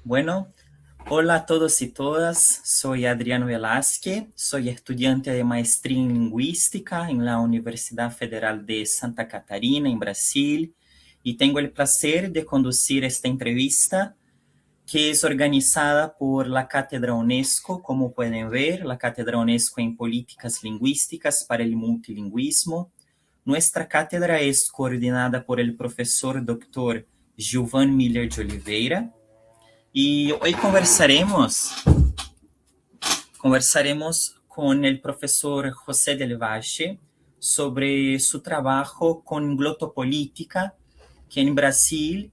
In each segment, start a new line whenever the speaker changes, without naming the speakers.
Bueno, hola a todos y todas. Soy Adriano Velázquez, soy estudiante de maestría en lingüística en la Universidad Federal de Santa Catarina, en Brasil, y tengo el placer de conducir esta entrevista que es organizada por la Cátedra UNESCO, como pueden ver, la Cátedra UNESCO en Políticas Lingüísticas para el Multilingüismo. Nuestra cátedra es coordinada por el profesor Dr. Gilvan Miller de Oliveira. Y hoy conversaremos con el profesor José del Valle sobre su trabajo con glotopolítica, que en Brasil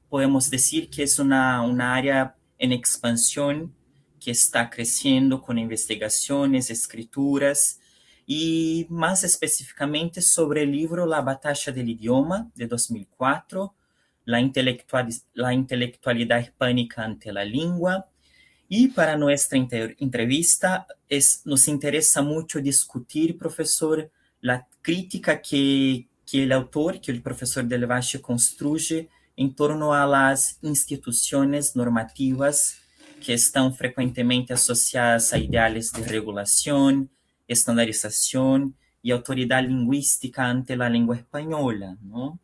podemos decir que es una área en expansión que está creciendo con investigaciones, escrituras y más específicamente sobre el libro La batalla del idioma de 2004, la intelectualidad hispánica ante la lengua. Y para nuestra entrevista nos interesa mucho discutir, profesor, la crítica que el autor, que el profesor Del Valle construye en torno a las instituciones normativas que están frecuentemente asociadas a ideales de regulación, estandarización y autoridad lingüística ante la lengua española, ¿no?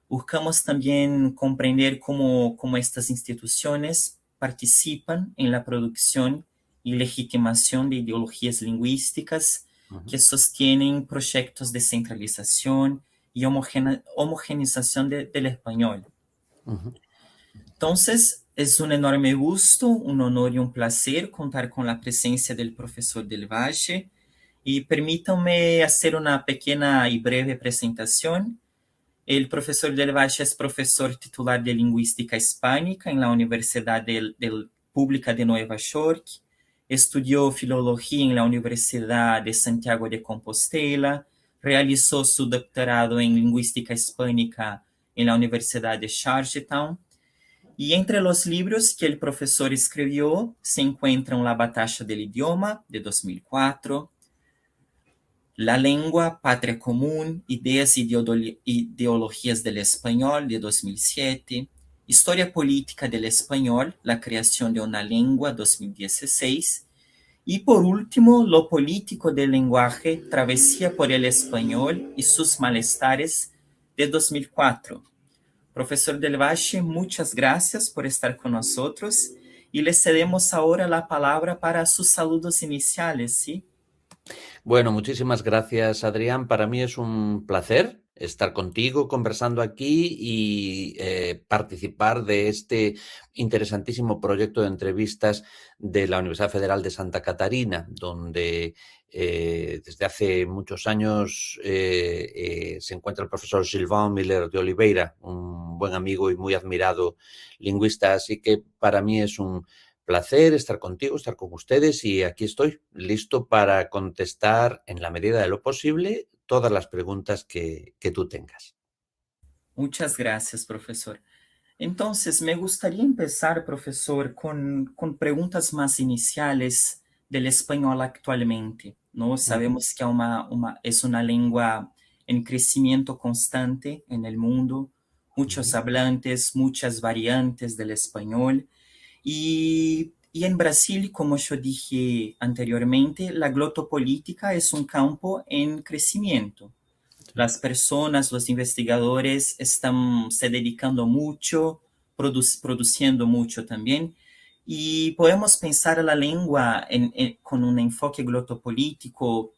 Buscamos también comprender cómo estas instituciones participan en la producción y legitimación de ideologías lingüísticas que sostienen proyectos de centralización y homogeneización del español.
Ujú.
Entonces, es un enorme gusto, un honor y un placer contar con la presencia del profesor Del Valle. Y permítanme hacer una pequeña y breve presentación. El profesor Del Valle es profesor titular de Lingüística Hispánica en la Universidad Pública de Nueva York. Estudió filología en la Universidad de Santiago de Compostela. Realizó su doctorado en Lingüística Hispánica en la Universidad de Georgetown. Y entre los libros que el profesor escribió se encuentran La batalla del idioma, de 2004, La lengua, patria común, ideas y ideologías del español de 2007, Historia política del español, la creación de una lengua 2016, y por último, Lo político del lenguaje, travesía por el español y sus malestares de 2004. Profesor Del Valle, muchas gracias por estar con nosotros y le cedemos ahora la palabra para sus saludos iniciales, ¿sí?
Bueno, muchísimas gracias, Adrián. Para mí es un placer estar contigo conversando aquí y participar de este interesantísimo proyecto de entrevistas de la Universidad Federal de Santa Catarina, donde desde hace muchos años se encuentra el profesor Gilvan Miller de Oliveira, un buen amigo y muy admirado lingüista. Así que para mí es un placer estar contigo, estar con ustedes y aquí estoy, listo para contestar en la medida de lo posible todas las preguntas que tú tengas.
Muchas gracias, profesor. Entonces, me gustaría empezar, profesor, con preguntas más iniciales del español actualmente, ¿no?
Ujú,
Sabemos que es una lengua en crecimiento constante en el mundo, muchos
ujú,
hablantes, muchas variantes del español. Y en Brasil, como yo dije anteriormente, la glotopolítica es un campo en crecimiento.
sí.
Las personas, los investigadores están se dedicando mucho, produciendo mucho también. Y podemos pensar a la lengua con un enfoque glotopolítico,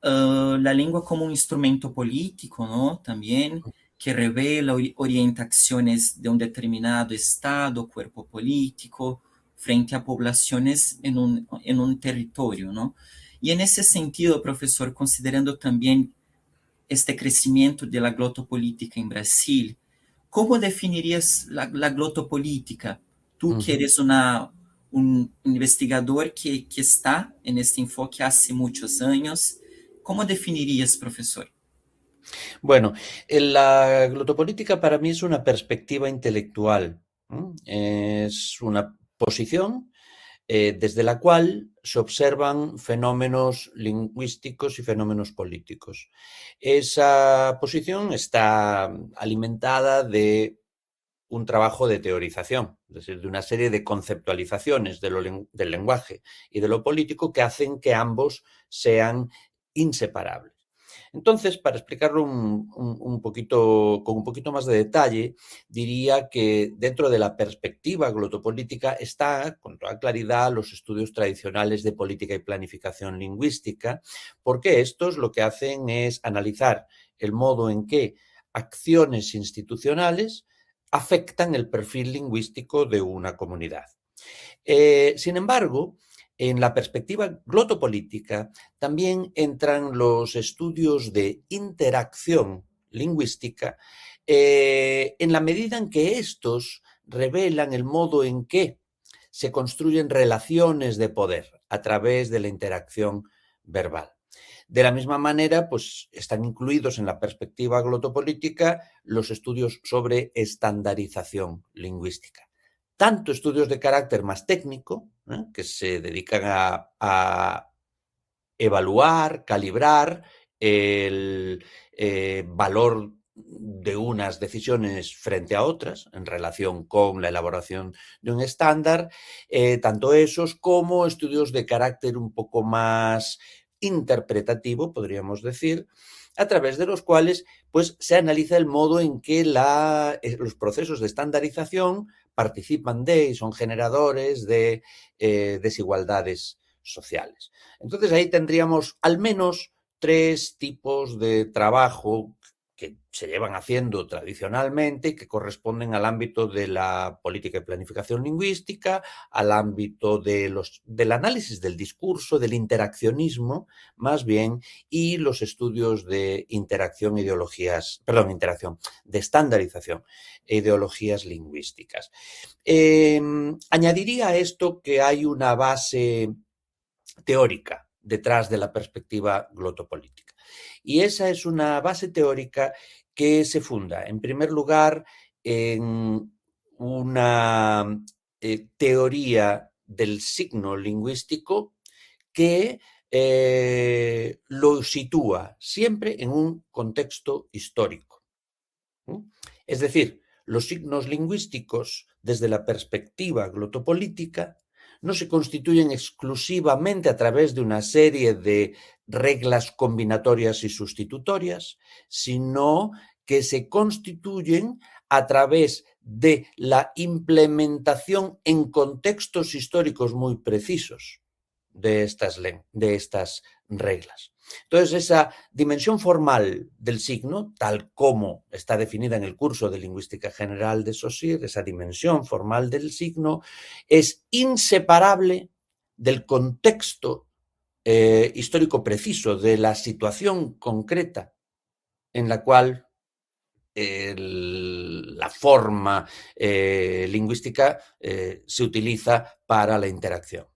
la lengua como un instrumento político, ¿no? También que revela, orienta acciones de un determinado estado, cuerpo político, frente a poblaciones en un territorio, ¿no? Y en ese sentido, profesor, considerando también este crecimiento de la glotopolítica en Brasil, ¿cómo definirías la glotopolítica? Tú que
Ujú.
eres un investigador que está en este enfoque hace muchos años, ¿cómo definirías, profesor?
Bueno, la glotopolítica para mí es una perspectiva intelectual, ¿m? Es una posición desde la cual se observan fenómenos lingüísticos y fenómenos políticos. Esa posición está alimentada de un trabajo de teorización, es decir, de una serie de conceptualizaciones del lenguaje y de lo político que hacen que ambos sean inseparables. Entonces, para explicarlo un poquito, con un poquito más de detalle, diría que dentro de la perspectiva glotopolítica está, con toda claridad, los estudios tradicionales de política y planificación lingüística, porque estos lo que hacen es analizar el modo en que acciones institucionales afectan el perfil lingüístico de una comunidad. Sin embargo, en la perspectiva glotopolítica también entran los estudios de interacción lingüística en la medida en que estos revelan el modo en que se construyen relaciones de poder a través de la interacción verbal. De la misma manera, pues están incluidos en la perspectiva glotopolítica los estudios sobre estandarización lingüística. Tanto estudios de carácter más técnico, que se dedican a evaluar, calibrar el valor de unas decisiones frente a otras en relación con la elaboración de un estándar, tanto esos como estudios de carácter un poco más interpretativo, podríamos decir, a través de los cuales pues, se analiza el modo en que los procesos de estandarización participan de y son generadores de desigualdades sociales. Entonces ahí tendríamos al menos 3 tipos de trabajo que se llevan haciendo tradicionalmente, que corresponden al ámbito de la política y planificación lingüística, al ámbito del análisis del discurso, del interaccionismo, más bien, y los estudios de de estandarización e ideologías lingüísticas. Añadiría a esto que hay una base teórica detrás de la perspectiva glotopolítica. Y esa es una base teórica que se funda, en primer lugar, en una teoría del signo lingüístico que lo sitúa siempre en un contexto histórico. Es decir, los signos lingüísticos, desde la perspectiva glotopolítica, no se constituyen exclusivamente a través de una serie de reglas combinatorias y sustitutorias, sino que se constituyen a través de la implementación en contextos históricos muy precisos de estas reglas. Entonces, esa dimensión formal del signo, tal como está definida en el curso de Lingüística General de Saussure, esa dimensión formal del signo, es inseparable del contexto histórico preciso, de la situación concreta en la cual la forma lingüística se utiliza para la interacción,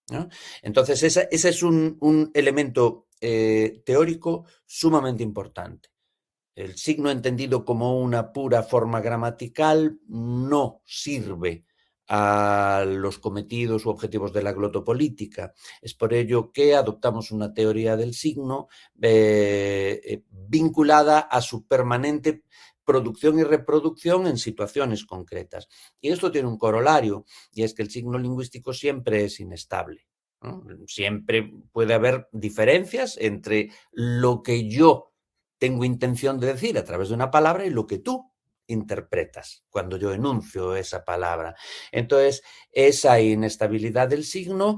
¿no? Entonces, ese es un elemento teórico sumamente importante. El signo entendido como una pura forma gramatical no sirve a los cometidos u objetivos de la glotopolítica. Es por ello que adoptamos una teoría del signo vinculada a su permanente producción y reproducción en situaciones concretas. Y esto tiene un corolario, y es que el signo lingüístico siempre es inestable, ¿no? Siempre puede haber diferencias entre lo que yo tengo intención de decir a través de una palabra y lo que tú interpretas cuando yo enuncio esa palabra. Entonces, esa inestabilidad del signo,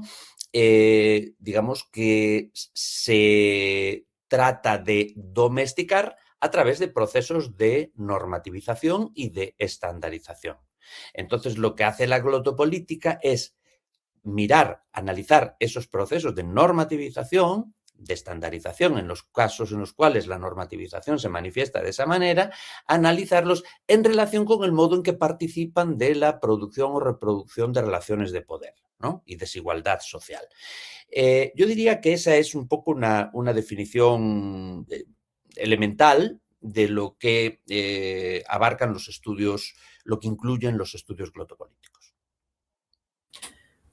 digamos que se trata de domesticar a través de procesos de normativización y de estandarización. Entonces, lo que hace la glotopolítica es mirar, analizar esos procesos de normativización, de estandarización en los casos en los cuales la normativización se manifiesta de esa manera, analizarlos en relación con el modo en que participan de la producción o reproducción de relaciones de poder, ¿no? Y desigualdad social. Yo diría que esa es un poco una definición elemental de lo que abarcan los estudios, lo que incluyen los estudios glotopolíticos.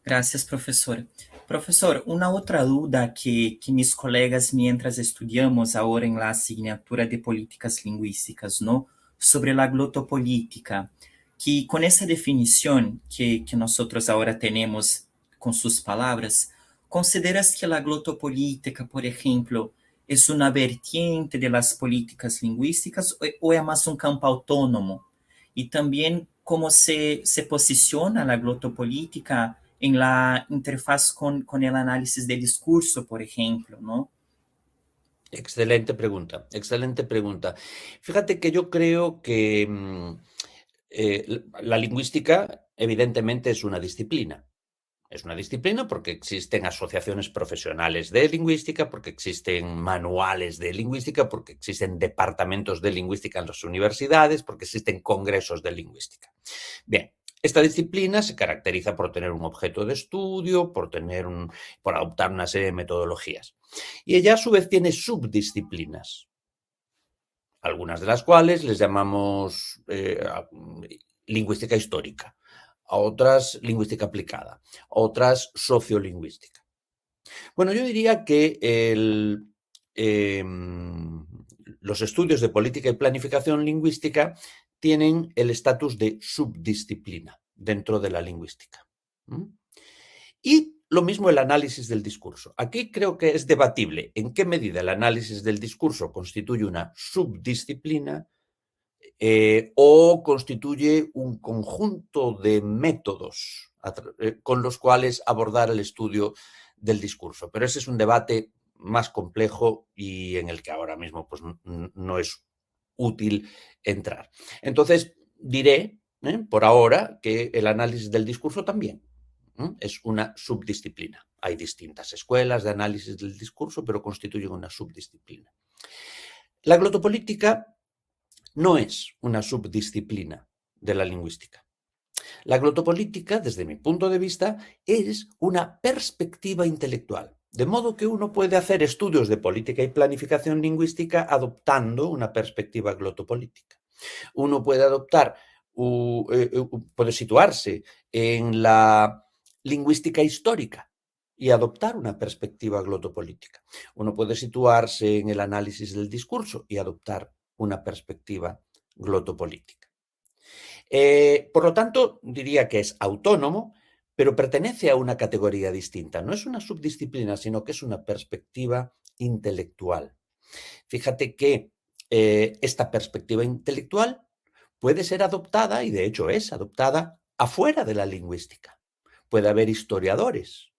Gracias, professor. Professor, uma outra dúvida que mis colegas, mientras estudamos agora em la asignatura de políticas lingüísticas, ¿no? Sobre la glotopolítica. que con esa definición que nosotros ahora tenemos con sus palabras, ¿consideras que la glotopolítica, por ejemplo, es una vertiente de las políticas lingüísticas o es más un campo autónomo? Y también cómo se posiciona la glotopolítica en la interfaz con el análisis del discurso, por ejemplo, ¿no?
Excelente pregunta, excelente pregunta. Fíjate que yo creo que la lingüística evidentemente es una disciplina. Es una disciplina porque existen asociaciones profesionales de lingüística, porque existen manuales de lingüística, porque existen departamentos de lingüística en las universidades, porque existen congresos de lingüística. Bien, esta disciplina se caracteriza por tener un objeto de estudio, por adoptar una serie de metodologías. Y ella a su vez tiene subdisciplinas, algunas de las cuales les llamamos lingüística histórica, a otras lingüística aplicada, a otras sociolingüística. Bueno, yo diría que los estudios de política y planificación lingüística tienen el estatus de subdisciplina dentro de la lingüística. ¿Mm? Y lo mismo el análisis del discurso. Aquí creo que es debatible en qué medida el análisis del discurso constituye una subdisciplina o constituye un conjunto de métodos con los cuales abordar el estudio del discurso. Pero ese es un debate más complejo y en el que ahora mismo pues, no es útil entrar. Entonces, diré por ahora que el análisis del discurso también es una subdisciplina. Hay distintas escuelas de análisis del discurso, pero constituyen una subdisciplina. La glotopolítica no es una subdisciplina de la lingüística. La glotopolítica, desde mi punto de vista, es una perspectiva intelectual. De modo que uno puede hacer estudios de política y planificación lingüística adoptando una perspectiva glotopolítica. Uno puede puede situarse en la lingüística histórica y adoptar una perspectiva glotopolítica. Uno puede situarse en el análisis del discurso y adoptar una perspectiva glotopolítica. Por lo tanto, diría que es autónomo, pero pertenece a una categoría distinta. No es una subdisciplina, sino que es una perspectiva intelectual. Fíjate que esta perspectiva intelectual puede ser adoptada, y de hecho es adoptada, afuera de la lingüística. Puede haber historiadores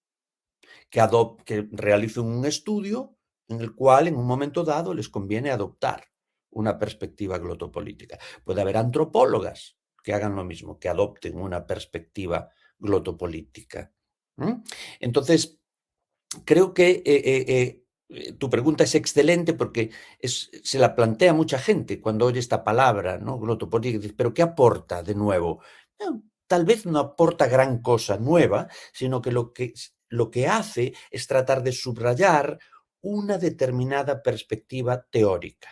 que realicen un estudio en el cual en un momento dado les conviene adoptar una perspectiva glotopolítica. Puede haber antropólogas que hagan lo mismo, que adopten una perspectiva glotopolítica. Entonces, creo que tu pregunta es excelente porque se la plantea mucha gente cuando oye esta palabra, ¿no? Glotopolítica, dice, ¿pero qué aporta de nuevo? Tal vez no aporta gran cosa nueva, sino que lo que hace es tratar de subrayar una determinada perspectiva teórica,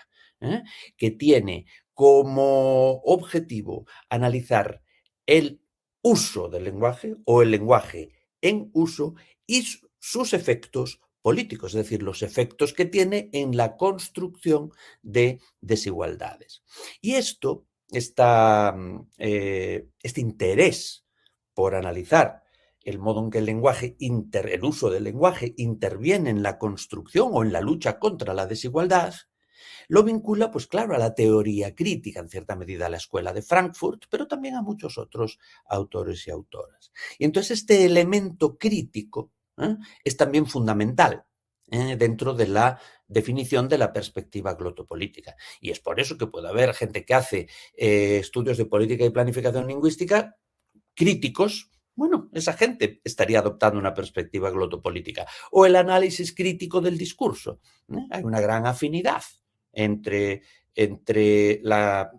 que tiene como objetivo analizar el uso del lenguaje o el lenguaje en uso y sus efectos políticos, es decir, los efectos que tiene en la construcción de desigualdades. Y este interés por analizar el modo en que el uso del lenguaje interviene en la construcción o en la lucha contra la desigualdad, lo vincula, pues claro, a la teoría crítica, en cierta medida a la escuela de Frankfurt, pero también a muchos otros autores y autoras. Y entonces este elemento crítico es también fundamental dentro de la definición de la perspectiva glotopolítica. Y es por eso que puede haber gente que hace estudios de política y planificación lingüística críticos. Bueno, esa gente estaría adoptando una perspectiva glotopolítica. O el análisis crítico del discurso. Hay una gran afinidad entre, entre, la,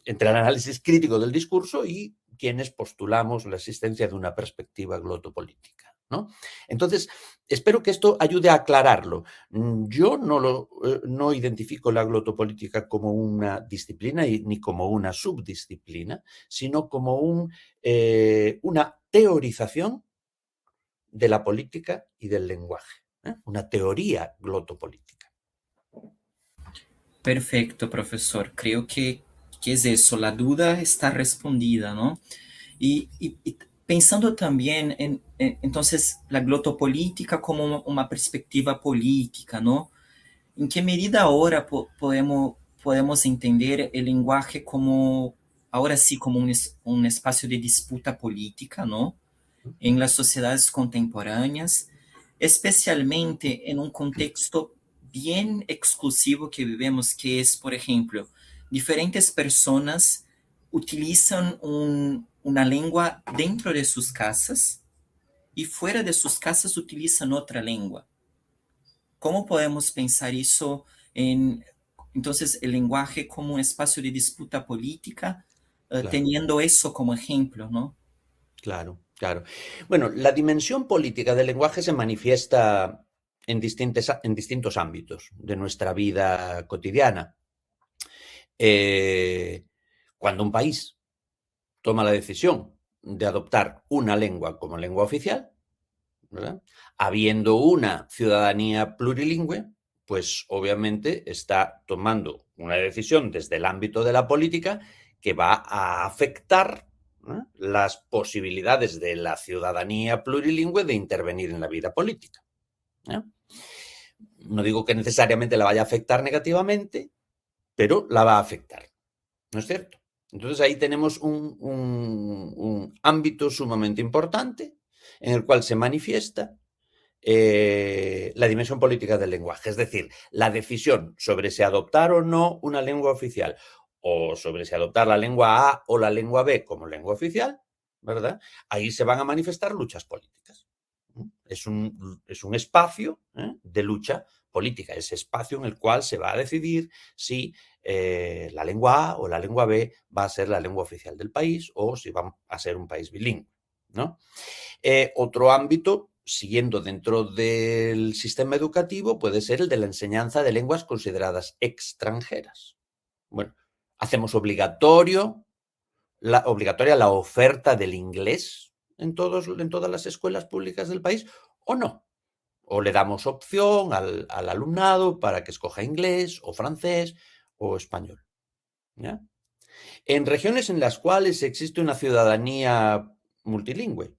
entre el análisis crítico del discurso y quienes postulamos la existencia de una perspectiva glotopolítica, ¿no? Entonces, espero que esto ayude a aclararlo. Yo no identifico la glotopolítica como una disciplina ni como una subdisciplina, sino como una teorización de la política y del lenguaje, una teoría glotopolítica.
Perfecto, profesor. Creo que que es eso, la duda está respondida, ¿no? Y pensando también entonces, la glotopolítica como una perspectiva política, ¿no? ¿En qué medida ahora podemos entender el lenguaje como, ahora sí, como un espacio de disputa política, ¿no? En las sociedades contemporáneas, especialmente en un contexto bien exclusivo que vivemos, que es, por ejemplo, diferentes personas utilizan una lengua dentro de sus casas y fuera de sus casas utilizan otra lengua. ¿Cómo podemos pensar eso en, entonces, el lenguaje como un espacio de disputa política,
Claro,
teniendo eso como ejemplo, ¿no?
claro, claro. Bueno, la dimensión política del lenguaje se manifiesta en distintos ámbitos de nuestra vida cotidiana. Eh, Cuando un país toma la decisión de adoptar una lengua como lengua oficial, ¿verdad? Habiendo una ciudadanía plurilingüe, pues obviamente está tomando una decisión desde el ámbito de la política que va a afectar, ¿no?, las posibilidades de la ciudadanía plurilingüe de intervenir en la vida política, ¿no? No digo que necesariamente la vaya a afectar negativamente, pero la va a afectar, ¿no es cierto? Entonces ahí tenemos un ámbito sumamente importante en el cual se manifiesta la dimensión política del lenguaje, es decir, la decisión sobre si adoptar o no una lengua oficial o sobre si adoptar la lengua A o la lengua B como lengua oficial, ¿verdad? Ahí se van a manifestar luchas políticas. Es un espacio, de lucha política, ese espacio en el cual se va a decidir si la lengua A o la lengua B va a ser la lengua oficial del país o si va a ser un país bilingüe, ¿no? Otro ámbito, siguiendo dentro del sistema educativo, puede ser el de la enseñanza de lenguas consideradas extranjeras. Bueno, hacemos obligatoria la oferta del inglés en todas las escuelas públicas del país o no. O le damos opción al alumnado para que escoja inglés o francés o español, ¿ya? En regiones en las cuales existe una ciudadanía multilingüe,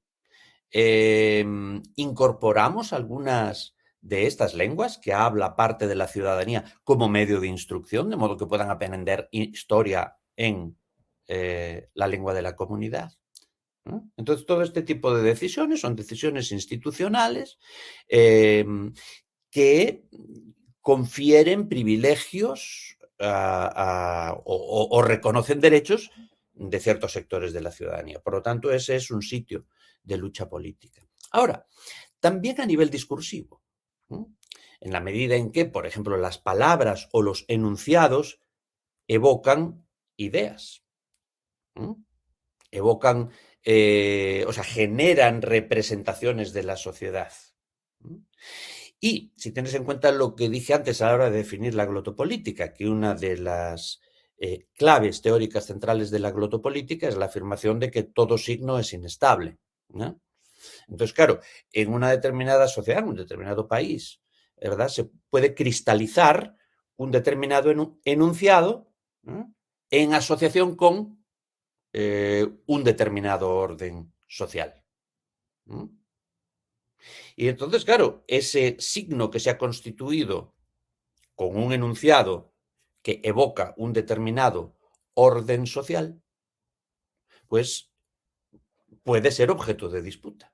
incorporamos algunas de estas lenguas que habla parte de la ciudadanía como medio de instrucción, de modo que puedan aprender historia en la lengua de la comunidad, ¿no? Entonces, todo este tipo de decisiones son decisiones institucionales que confieren privilegios o reconocen derechos de ciertos sectores de la ciudadanía. Por lo tanto, ese es un sitio de lucha política. Ahora, también a nivel discursivo, ¿no?, en la medida en que, por ejemplo, las palabras o los enunciados evocan ideas, ¿no?, evocan, o sea, generan representaciones de la sociedad, ¿no? Y si tienes en cuenta lo que dije antes a la hora de definir la glotopolítica, que una de las claves teóricas centrales de la glotopolítica es la afirmación de que todo signo es inestable, ¿no? Entonces, claro, en una determinada sociedad, en un determinado país, ¿verdad?, se puede cristalizar un determinado enunciado, ¿no?, en asociación con un determinado orden social, ¿no? Y entonces, claro, ese signo que se ha constituido con un enunciado que evoca un determinado orden social, pues puede ser objeto de disputa.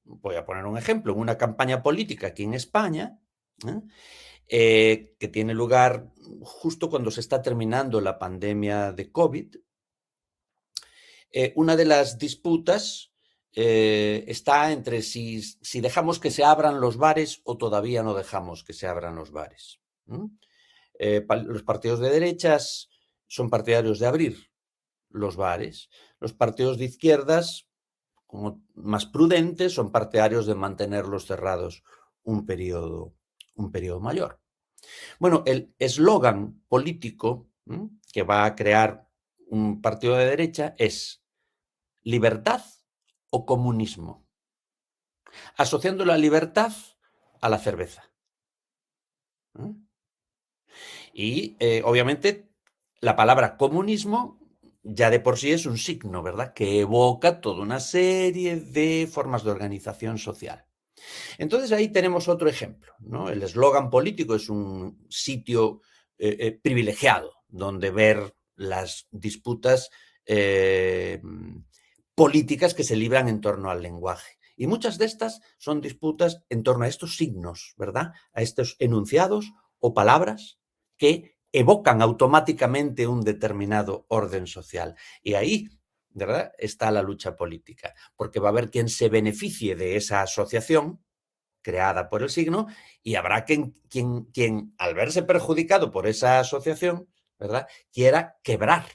Voy a poner un ejemplo. En una campaña política aquí en España, ¿eh? Que tiene lugar justo cuando se está terminando la pandemia de COVID, una de las disputas está entre si dejamos que se abran los bares o todavía no dejamos que se abran los bares. Los partidos de derechas son partidarios de abrir los bares. Los partidos de izquierdas, como más prudentes, son partidarios de mantenerlos cerrados un periodo, un periodo mayor. Bueno, el eslogan político que va a crear un partido de derecha es libertad o comunismo, asociando la libertad a la cerveza. ¿Eh? Y obviamente la palabra comunismo ya de por sí es un signo, ¿verdad? Que evoca toda una serie de formas de organización social. Entonces ahí tenemos otro ejemplo, ¿no? El eslogan político es un sitio privilegiado donde ver las disputas eh, políticas que se libran en torno al lenguaje. Y muchas de estas son disputas en torno a estos signos, ¿verdad? A estos enunciados o palabras que evocan automáticamente un determinado orden social. Y ahí, ¿verdad?, está la lucha política, porque va a haber quien se beneficie de esa asociación creada por el signo y habrá quien al verse perjudicado por esa asociación, ¿verdad?, quiera quebrar,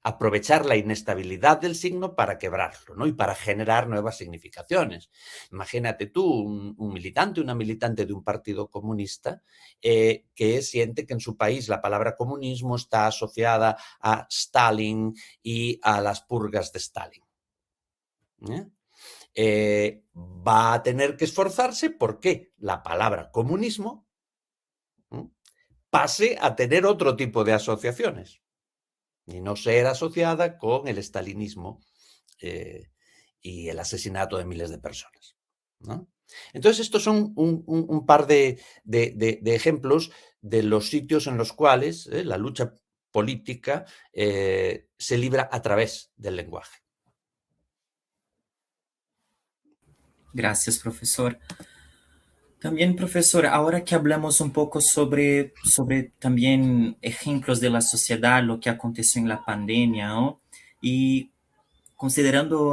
aprovechar la inestabilidad del signo para quebrarlo, ¿no? Y para generar nuevas significaciones. Imagínate tú un militante, una militante de un partido comunista que siente que en su país la palabra comunismo está asociada a Stalin y a las purgas de Stalin. Va a tener que esforzarse porque la palabra comunismo pase a tener otro tipo de asociaciones y no ser asociada con el estalinismo y el asesinato de miles de personas, ¿no? Entonces, estos son un par de ejemplos de los sitios en los cuales la lucha política se libra a través del lenguaje.
Gracias, profesor. También, profesor, ahora que hablamos un poco sobre también ejemplos de la sociedad, lo que aconteció en la pandemia, ¿no? Y considerando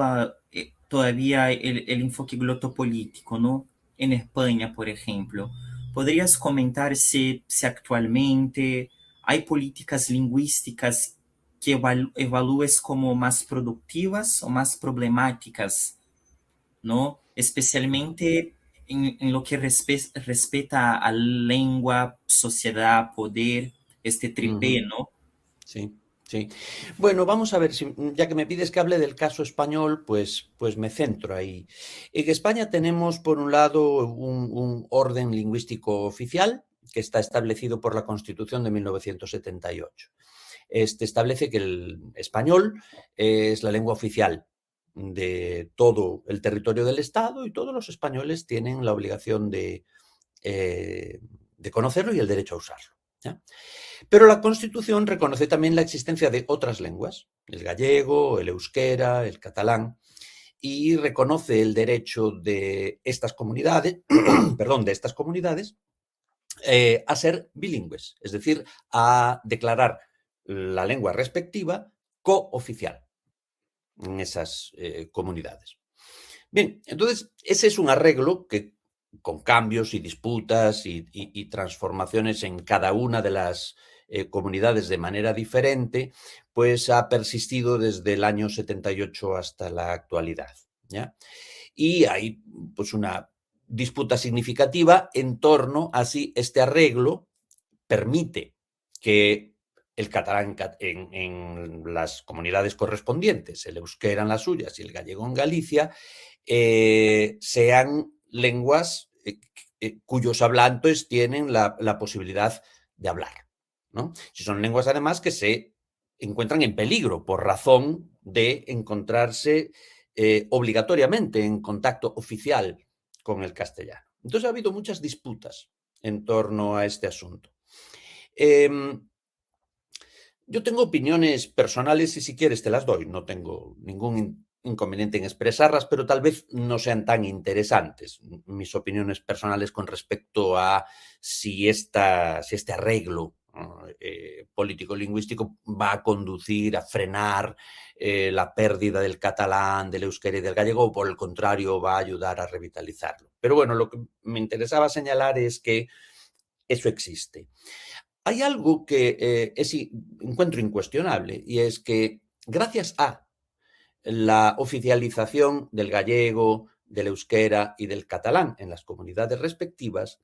todavía el enfoque glotopolítico, ¿no? En España, por ejemplo, ¿podrías comentar si actualmente hay políticas lingüísticas que evalúes como más productivas o más problemáticas, ¿no? Especialmente en lo que respeta a lengua, sociedad, poder, este tripé, ¿no?
Sí, sí. Bueno, vamos a ver, ya que me pides que hable del caso español, pues me centro ahí. En España tenemos, por un lado, un orden lingüístico oficial que está establecido por la Constitución de 1978. Este establece que el español es la lengua oficial de todo el territorio del Estado y todos los españoles tienen la obligación de conocerlo y el derecho a usarlo, ¿ya? Pero la Constitución reconoce también la existencia de otras lenguas, el gallego, el euskera, el catalán, y reconoce el derecho de estas comunidades, perdón, de estas comunidades a ser bilingües, es decir, a declarar la lengua respectiva cooficial en esas comunidades. Bien, entonces ese es un arreglo que con cambios y disputas y transformaciones en cada una de las comunidades de manera diferente, pues ha persistido desde el año 78 hasta la actualidad, ¿ya? Y hay pues una disputa significativa en torno a si este arreglo permite que el catalán en las comunidades correspondientes, el euskera en las suyas y el gallego en Galicia, sean lenguas cuyos hablantes tienen la posibilidad de hablar, ¿no? Si son lenguas además que se encuentran en peligro por razón de encontrarse obligatoriamente en contacto oficial con el castellano. Entonces ha habido muchas disputas en torno a este asunto. Yo tengo opiniones personales y si quieres te las doy, no tengo ningún inconveniente en expresarlas, pero tal vez no sean tan interesantes mis opiniones personales con respecto a si este arreglo político-lingüístico va a conducir a frenar la pérdida del catalán, del euskera y del gallego, o por el contrario va a ayudar a revitalizarlo. Pero bueno, lo que me interesaba señalar es que eso existe. Hay algo que encuentro incuestionable y es que gracias a la oficialización del gallego, del euskera y del catalán en las comunidades respectivas,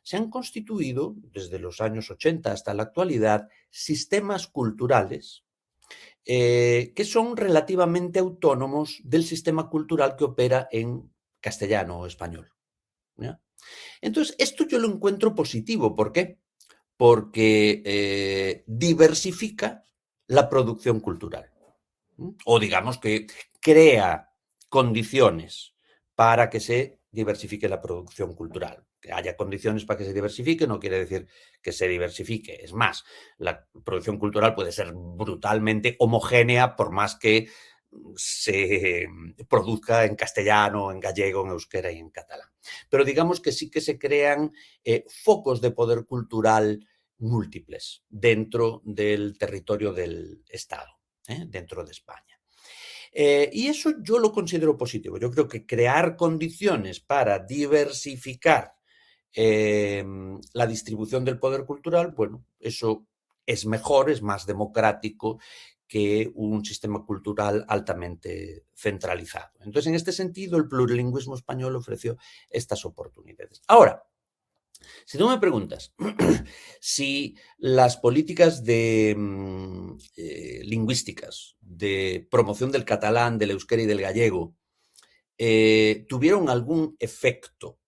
se han constituido, desde los años 80 hasta la actualidad, sistemas culturales que son relativamente autónomos del sistema cultural que opera en castellano o español, ¿ya? Entonces, esto yo lo encuentro positivo. ¿Por qué? porque diversifica la producción cultural. O digamos que crea condiciones para que se diversifique la producción cultural. Que haya condiciones para que se diversifique no quiere decir que se diversifique. Es más, la producción cultural puede ser brutalmente homogénea por más que se produzca en castellano, en gallego, en euskera y en catalán. Pero digamos que sí que se crean focos de poder cultural múltiples dentro del territorio del Estado, dentro de España. Y eso yo lo considero positivo. Yo creo que crear condiciones para diversificar la distribución del poder cultural, bueno, eso es mejor, es más democrático que un sistema cultural altamente centralizado. Entonces, en este sentido, el plurilingüismo español ofreció estas oportunidades. Ahora, si tú me preguntas si las políticas lingüísticas de promoción del catalán, del euskera y del gallego tuvieron algún efecto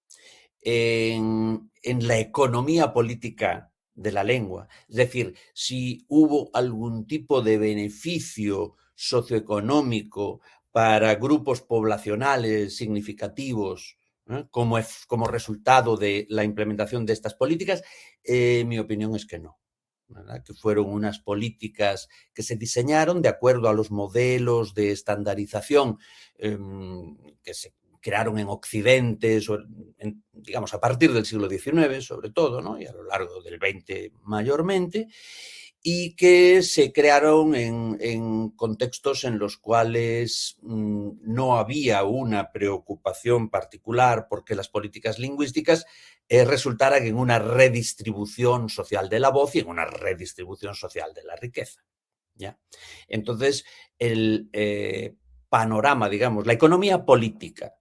en la economía política de la lengua, es decir, si hubo algún tipo de beneficio socioeconómico para grupos poblacionales significativos, como resultado de la implementación de estas políticas, mi opinión es que no. ¿Verdad? Que fueron unas políticas que se diseñaron de acuerdo a los modelos de estandarización que se crearon en Occidente, digamos, a partir del siglo XIX, sobre todo, ¿no? Y a lo largo del XX mayormente, y que se crearon en contextos en los cuales no había una preocupación particular porque las políticas lingüísticas resultaran en una redistribución social de la voz y en una redistribución social de la riqueza. ¿Ya? Entonces, el panorama, digamos, la economía política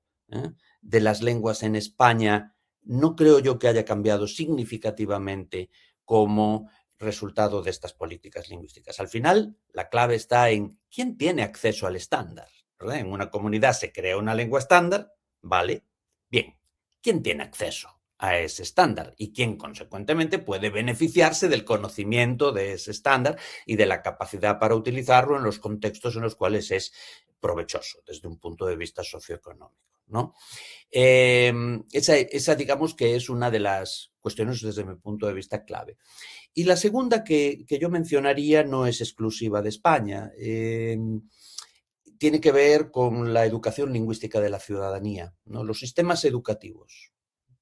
de las lenguas en España no creo yo que haya cambiado significativamente como resultado de estas políticas lingüísticas. Al final, la clave está en quién tiene acceso al estándar. ¿Verdad? En una comunidad se crea una lengua estándar, ¿vale? Bien, ¿quién tiene acceso a ese estándar y quién, consecuentemente, puede beneficiarse del conocimiento de ese estándar y de la capacidad para utilizarlo en los contextos en los cuales es provechoso desde un punto de vista socioeconómico, ¿no? Esa, digamos que es una de las cuestiones desde mi punto de vista clave. Y la segunda que yo mencionaría no es exclusiva de España. Tiene que ver con la educación lingüística de la ciudadanía, ¿no? Los sistemas educativos,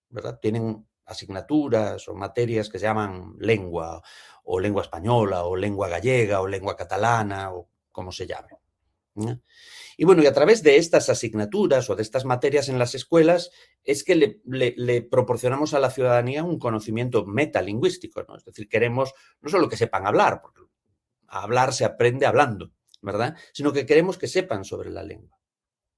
¿verdad? Tienen asignaturas o materias que se llaman lengua, o lengua española, o lengua gallega, o lengua catalana, o como se llame, ¿no? Y bueno, y a través de estas asignaturas o de estas materias en las escuelas es que le proporcionamos a la ciudadanía un conocimiento metalingüístico, ¿no? Es decir, queremos no solo que sepan hablar, porque hablar se aprende hablando, ¿verdad? Sino que queremos que sepan sobre la lengua.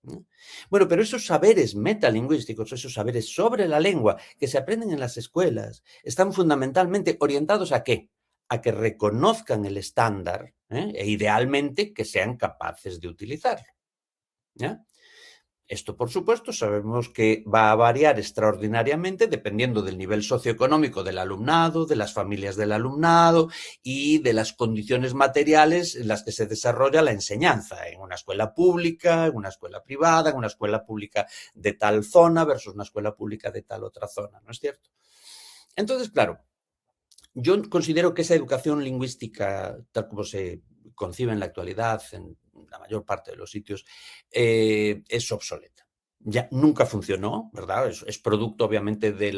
¿No? Bueno, pero esos saberes metalingüísticos, esos saberes sobre la lengua que se aprenden en las escuelas, están fundamentalmente orientados ¿a qué? A que reconozcan el estándar e idealmente que sean capaces de utilizarlo. ¿Ya? Esto, por supuesto, sabemos que va a variar extraordinariamente dependiendo del nivel socioeconómico del alumnado, de las familias del alumnado y de las condiciones materiales en las que se desarrolla la enseñanza en una escuela pública, en una escuela privada, en una escuela pública de tal zona versus una escuela pública de tal otra zona, ¿no es cierto? Entonces, claro, yo considero que esa educación lingüística, tal como se concibe en la actualidad en la mayor parte de los sitios, es obsoleta. Ya nunca funcionó, ¿verdad? Es producto, obviamente, de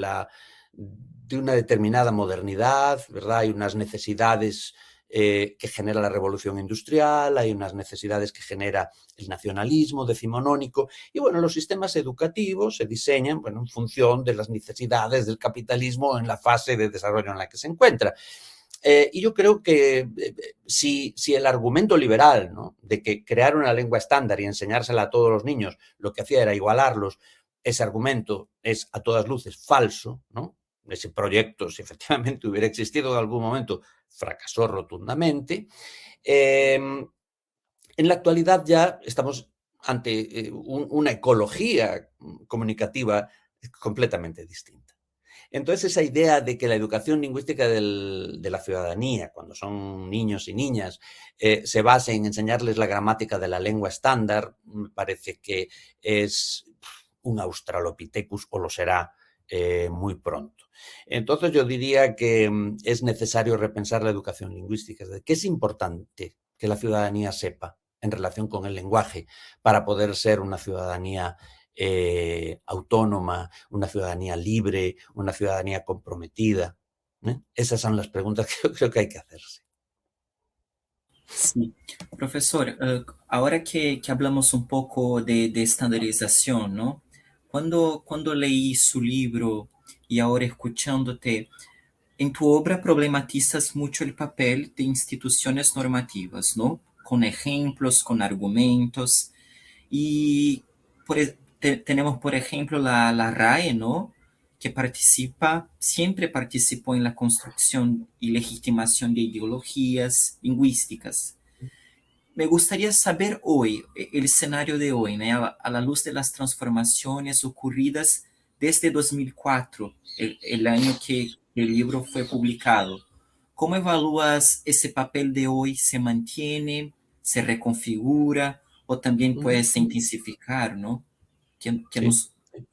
una determinada modernidad, ¿verdad? Hay unas necesidades que genera la revolución industrial, hay unas necesidades que genera el nacionalismo decimonónico y bueno, los sistemas educativos se diseñan bueno, en función de las necesidades del capitalismo en la fase de desarrollo en la que se encuentra. Y yo creo que si el argumento liberal, ¿no? De que crear una lengua estándar y enseñársela a todos los niños lo que hacía era igualarlos, ese argumento es a todas luces falso, ¿no? Ese proyecto, si efectivamente hubiera existido en algún momento, fracasó rotundamente. En la actualidad ya estamos ante una ecología comunicativa completamente distinta. Entonces, esa idea de que la educación lingüística de la ciudadanía, cuando son niños y niñas, se base en enseñarles la gramática de la lengua estándar, me parece que es un Australopithecus o lo será muy pronto. Entonces, yo diría que es necesario repensar la educación lingüística, que es importante que la ciudadanía sepa en relación con el lenguaje para poder ser una ciudadanía autónoma, una ciudadanía libre, una ciudadanía comprometida. Esas son las preguntas que yo creo que hay que hacerse.
Sí. Profesor, ahora que hablamos un poco de estandarización, ¿no? Cuando leí su libro y ahora escuchándote, en tu obra problematizas mucho el papel de instituciones normativas, ¿no? Con ejemplos, con argumentos. Y tenemos, por ejemplo, la RAE, ¿no? Que siempre participó en la construcción y legitimación de ideologías lingüísticas. Me gustaría saber hoy, el escenario de hoy, ¿no? A la luz de las transformaciones ocurridas desde 2004, el año que el libro fue publicado. ¿Cómo evalúas ese papel de hoy? ¿Se mantiene? ¿Se reconfigura? ¿O también puede se intensificar, ¿no?
Sí,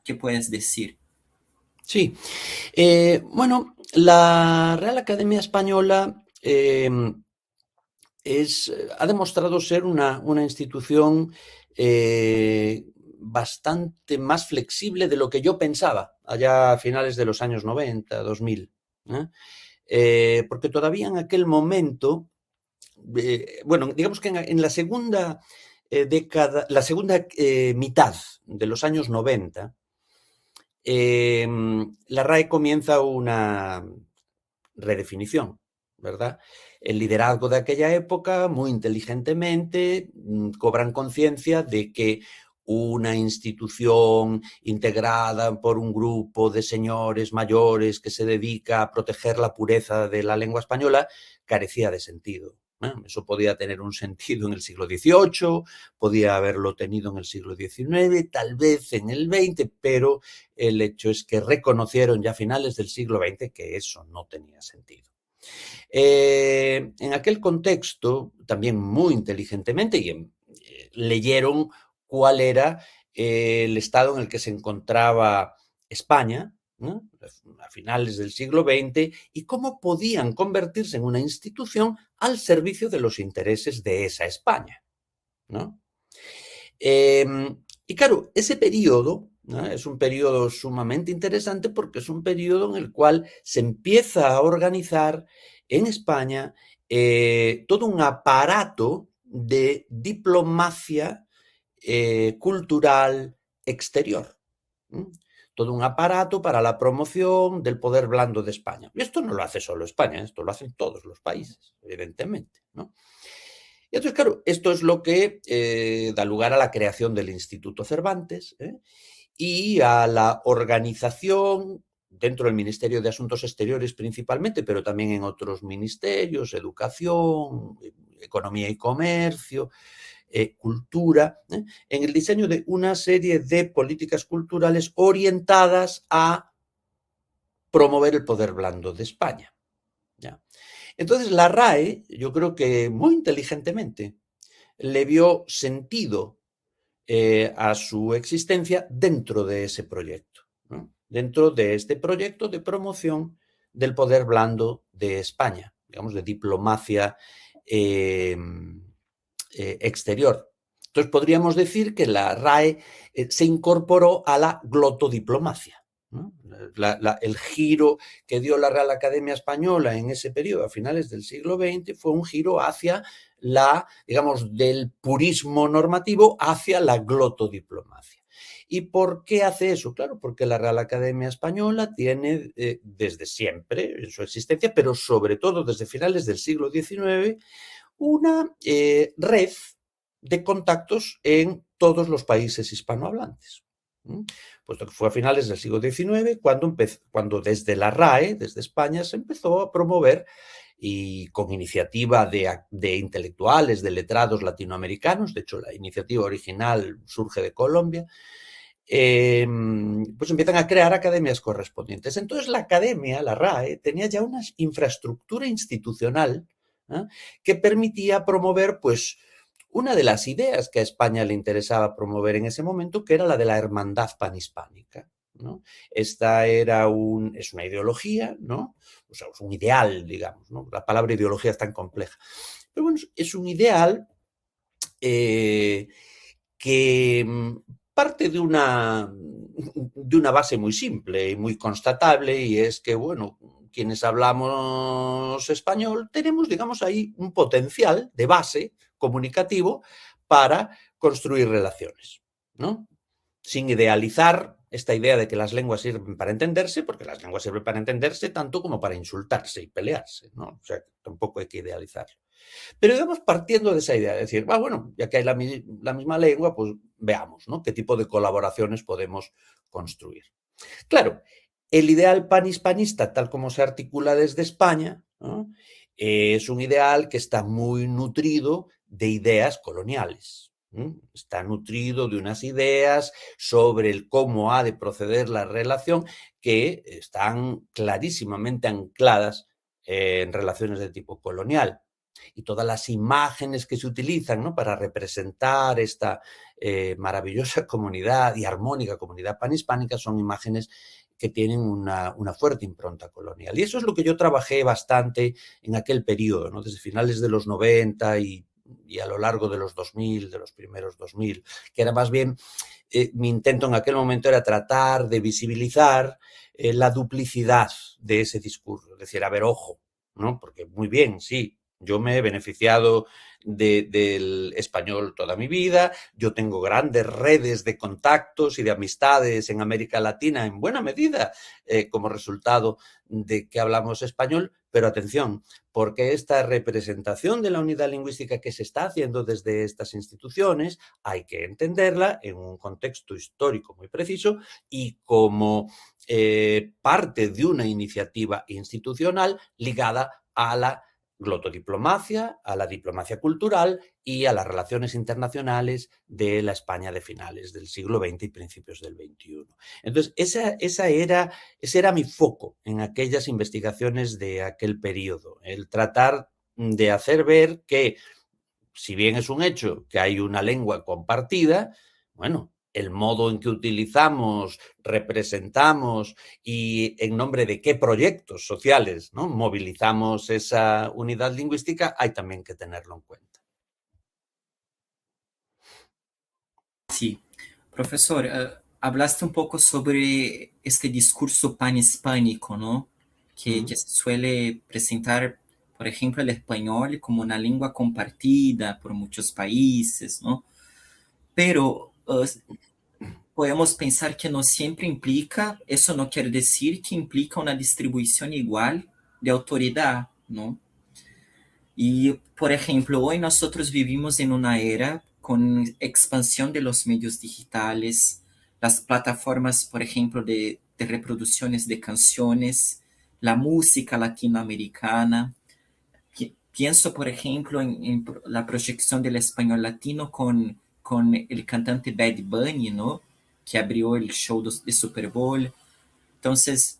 ¿Qué puedes decir?
sí. Bueno, la Real Academia Española ha demostrado ser una institución bastante más flexible de lo que yo pensaba allá a finales de los años 90, 2000. Porque todavía en aquel momento, bueno, digamos que en la segunda década, la segunda mitad de los años 90, la RAE comienza una redefinición, ¿verdad? El liderazgo de aquella época, muy inteligentemente, cobran conciencia de que una institución integrada por un grupo de señores mayores que se dedica a proteger la pureza de la lengua española carecía de sentido. Eso podía tener un sentido en el siglo XVIII, podía haberlo tenido en el siglo XIX, tal vez en el XX, pero el hecho es que reconocieron ya a finales del siglo XX que eso no tenía sentido. En aquel contexto, también muy inteligentemente, leyeron cuál era el estado en el que se encontraba España, ¿no? A finales del siglo XX, y cómo podían convertirse en una institución al servicio de los intereses de esa España, ¿no? Y claro, ese periodo, ¿no? Es un periodo sumamente interesante porque es un periodo en el cual se empieza a organizar en España todo un aparato de diplomacia cultural exterior. Todo un aparato para la promoción del poder blando de España. Y esto no lo hace solo España, esto lo hacen todos los países, evidentemente, ¿no? Y entonces, claro, esto es lo que da lugar a la creación del Instituto Cervantes y a la organización dentro del Ministerio de Asuntos Exteriores principalmente, pero también en otros ministerios, educación, economía y comercio, cultura, en el diseño de una serie de políticas culturales orientadas a promover el poder blando de España. ¿Ya? Entonces, la RAE, yo creo que muy inteligentemente, le vio sentido a su existencia dentro de ese proyecto, ¿no? Dentro de este proyecto de promoción del poder blando de España, digamos, de diplomacia exterior. Entonces, podríamos decir que la RAE se incorporó a la glotodiplomacia, ¿no? El giro que dio la Real Academia Española en ese periodo, a finales del siglo XX, fue un giro hacia digamos, del purismo normativo hacia la glotodiplomacia. ¿Y por qué hace eso? Claro, porque la Real Academia Española tiene desde siempre en su existencia, pero sobre todo desde finales del siglo XIX, una red de contactos en todos los países hispanohablantes. Puesto que fue a finales del siglo XIX cuando desde la RAE, desde España, se empezó a promover y con iniciativa de intelectuales, de letrados latinoamericanos, de hecho la iniciativa original surge de Colombia, pues empiezan a crear academias correspondientes. Entonces la academia, la RAE, tenía ya una infraestructura institucional, ¿eh? Que permitía promover, pues, una de las ideas que a España le interesaba promover en ese momento, que era la de la hermandad panhispánica, ¿no? Esta es una ideología, ¿no? O sea, es un ideal, digamos, ¿no? La palabra ideología es tan compleja. Pero bueno, es un ideal que parte de una base muy simple y muy constatable, y es que, bueno, quienes hablamos español tenemos, digamos, ahí un potencial de base comunicativo para construir relaciones, ¿no? Sin idealizar esta idea de que las lenguas sirven para entenderse, porque las lenguas sirven para entenderse tanto como para insultarse y pelearse, ¿no? O sea, tampoco hay que idealizarlo. Pero digamos, partiendo de esa idea, de decir, bueno, ya que hay la misma lengua, pues veamos, ¿no? Qué tipo de colaboraciones podemos construir. Claro, el ideal panhispanista, tal como se articula desde España, ¿no? Es un ideal que está muy nutrido de ideas coloniales. Está nutrido de unas ideas sobre el cómo ha de proceder la relación que están clarísimamente ancladas en relaciones de tipo colonial. Y todas las imágenes que se utilizan, ¿no?, para representar esta maravillosa comunidad y armónica comunidad panhispánica son imágenes que tienen una fuerte impronta colonial. Y eso es lo que yo trabajé bastante en aquel periodo, ¿no?, desde finales de los 90 y a lo largo de los 2000, de los primeros 2000, que era más bien, mi intento en aquel momento era tratar de visibilizar la duplicidad de ese discurso. Es decir, a ver, ojo, ¿no? Porque muy bien, sí, yo me he beneficiado del español toda mi vida, yo tengo grandes redes de contactos y de amistades en América Latina en buena medida como resultado de que hablamos español, pero atención, porque esta representación de la unidad lingüística que se está haciendo desde estas instituciones hay que entenderla en un contexto histórico muy preciso y como parte de una iniciativa institucional ligada a la glotodiplomacia, a la diplomacia cultural y a las relaciones internacionales de la España de finales del siglo XX y principios del XXI. Entonces, ese era mi foco en aquellas investigaciones de aquel periodo, el tratar de hacer ver que, si bien es un hecho que hay una lengua compartida, bueno, el modo en que utilizamos, representamos y en nombre de qué proyectos sociales, ¿no?, movilizamos esa unidad lingüística, hay también que tenerlo en cuenta.
Sí. Profesor, hablaste un poco sobre este discurso panhispánico, ¿no? Que se suele presentar, por ejemplo, el español como una lengua compartida por muchos países, ¿no? Pero podemos pensar que no siempre implica, eso no quiere decir que implica una distribución igual de autoridad, ¿no? Y, por ejemplo, hoy nosotros vivimos en una era con expansión de los medios digitales, las plataformas, por ejemplo, de reproducciones de canciones, la música latinoamericana. Pienso, por ejemplo, en la proyección del español latino con el cantante Bad Bunny, ¿no? Que abrió el show de Super Bowl. Entonces,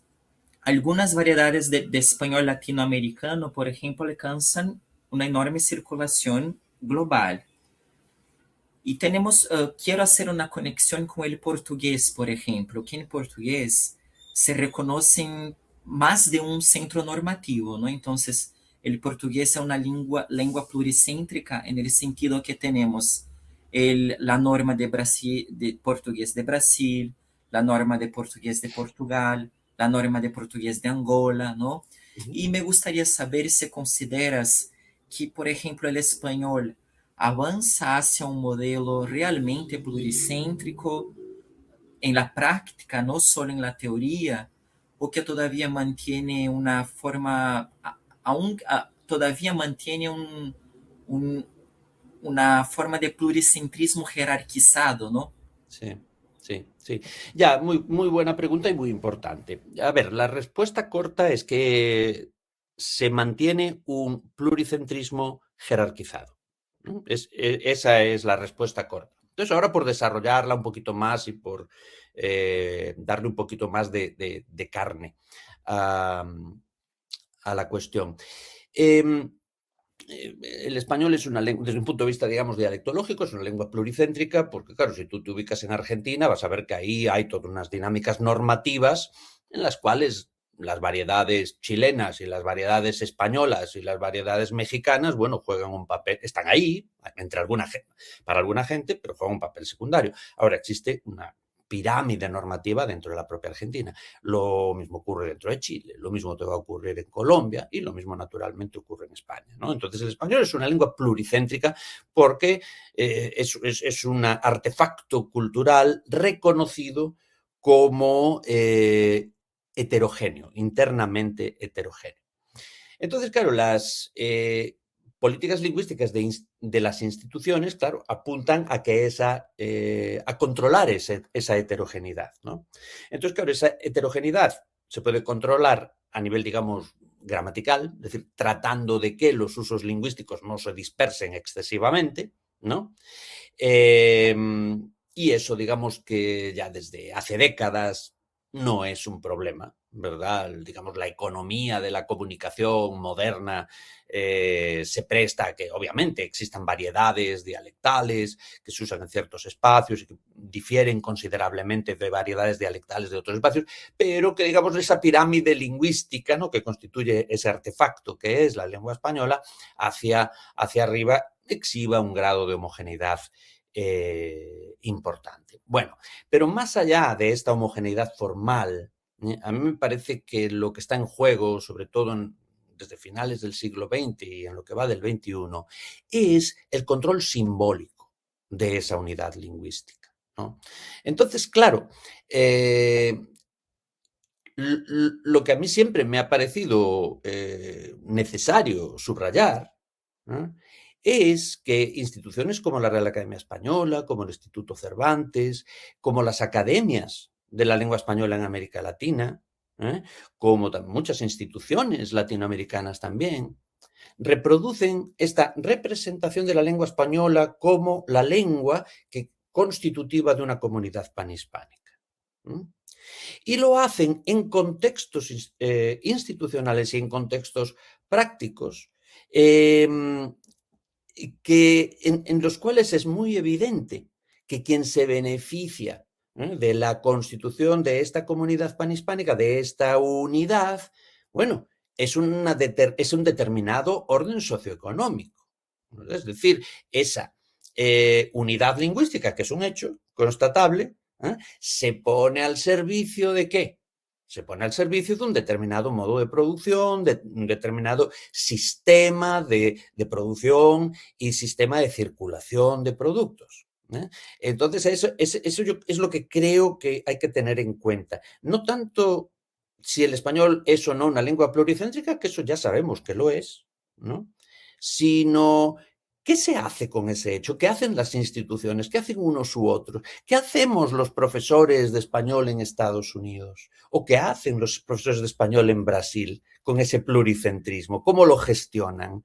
algunas variedades de español latinoamericano, por ejemplo, alcanzan una enorme circulación global. Y tenemos, quiero hacer una conexión con el portugués, por ejemplo, que en portugués se reconocen más de un centro normativo, ¿no? Entonces, el portugués es una lengua pluricéntrica en el sentido que tenemos la norma de, Brasil, de portugués de Brasil, la norma de portugués de Portugal, la norma de portugués de Angola, ¿no? Y me gustaría saber si consideras que, por ejemplo, el español avanza hacia un modelo realmente pluricéntrico en la práctica, no solo en la teoría, o que todavía mantiene una forma, todavía mantiene una forma de pluricentrismo jerarquizado, ¿no?
Sí, sí, sí. Ya, muy, muy buena pregunta y muy importante. A ver, la respuesta corta es que se mantiene un pluricentrismo jerarquizado. Esa es la respuesta corta. Entonces, ahora por desarrollarla un poquito más y por darle un poquito más de carne a, a la cuestión. El español es una lengua, desde un punto de vista, digamos, dialectológico, es una lengua pluricéntrica, porque claro, si tú te ubicas en Argentina, vas a ver que ahí hay todas unas dinámicas normativas en las cuales las variedades chilenas y las variedades españolas y las variedades mexicanas, bueno, juegan un papel, están ahí entre alguna gente, para alguna gente, pero juegan un papel secundario. Ahora existe una pirámide normativa dentro de la propia Argentina. Lo mismo ocurre dentro de Chile, lo mismo te va a ocurrir en Colombia y lo mismo naturalmente ocurre en España, ¿no? Entonces el español es una lengua pluricéntrica porque es un artefacto cultural reconocido como heterogéneo, internamente heterogéneo. Entonces, claro, las políticas lingüísticas de las instituciones, claro, apuntan a que a controlar esa heterogeneidad, ¿no? Entonces, claro, esa heterogeneidad se puede controlar a nivel, digamos, gramatical, es decir, tratando de que los usos lingüísticos no se dispersen excesivamente, ¿no? Eh, y eso, digamos que ya desde hace décadas no es un problema, ¿verdad? Digamos, la economía de la comunicación moderna se presta a que obviamente existan variedades dialectales que se usan en ciertos espacios y que difieren considerablemente de variedades dialectales de otros espacios, pero que, digamos, esa pirámide lingüística, ¿no?, que constituye ese artefacto que es la lengua española, hacia arriba exhiba un grado de homogeneidad importante. Bueno, pero más allá de esta homogeneidad formal, a mí me parece que lo que está en juego, sobre todo desde finales del siglo XX y en lo que va del XXI, es el control simbólico de esa unidad lingüística, ¿no? Entonces, claro, lo que a mí siempre me ha parecido necesario subrayar, ¿no?, es que instituciones como la Real Academia Española, como el Instituto Cervantes, como las academias de la lengua española en América Latina, como muchas instituciones latinoamericanas también, reproducen esta representación de la lengua española como la lengua constitutiva de una comunidad panhispánica. Y lo hacen en contextos institucionales y en contextos prácticos en los cuales es muy evidente que quien se beneficia de la constitución de esta comunidad panhispánica, de esta unidad, bueno, es un determinado orden socioeconómico. Es decir, esa unidad lingüística, que es un hecho constatable, se pone al servicio ¿de qué? Se pone al servicio de un determinado modo de producción, de un determinado sistema de producción y sistema de circulación de productos. Entonces, eso es lo que creo que hay que tener en cuenta. No tanto si el español es o no una lengua pluricéntrica, que eso ya sabemos que lo es, ¿no?, sino ¿qué se hace con ese hecho? ¿Qué hacen las instituciones? ¿Qué hacen unos u otros? ¿Qué hacemos los profesores de español en Estados Unidos? ¿O qué hacen los profesores de español en Brasil con ese pluricentrismo? ¿Cómo lo gestionan?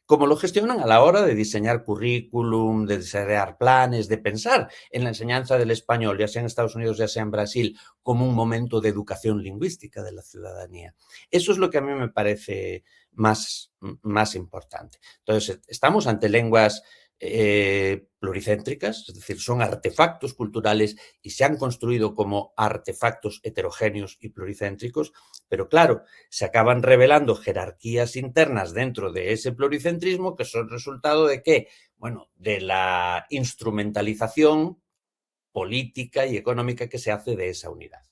¿Cómo lo gestionan a la hora de diseñar currículum, de diseñar planes, de pensar en la enseñanza del español, ya sea en Estados Unidos, ya sea en Brasil, como un momento de educación lingüística de la ciudadanía? Eso es lo que a mí me parece más importante. Entonces, estamos ante lenguas pluricéntricas, es decir, son artefactos culturales y se han construido como artefactos heterogéneos y pluricéntricos, pero claro, se acaban revelando jerarquías internas dentro de ese pluricentrismo que son resultado de ¿qué? Bueno, de la instrumentalización política y económica que se hace de esa unidad.